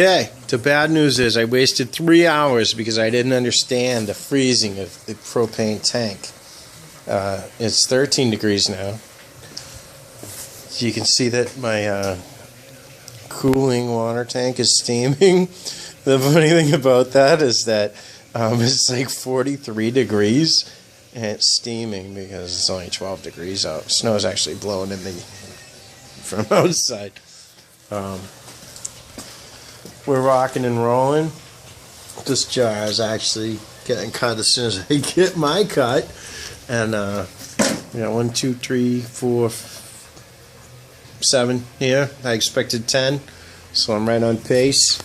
Okay, the bad news is I wasted 3 hours because I didn't understand the freezing of the propane tank. It's 13 degrees now. So you can see that my cooling water tank is steaming. The funny thing about that is that it's like 43 degrees and it's steaming because it's only 12 degrees out. Snow's actually blowing in from outside. We're rocking and rolling. This jar is actually getting cut as soon as I get my cut. And we got 1, 2, 3, 4, 7 here. I expected 10, so I'm right on pace.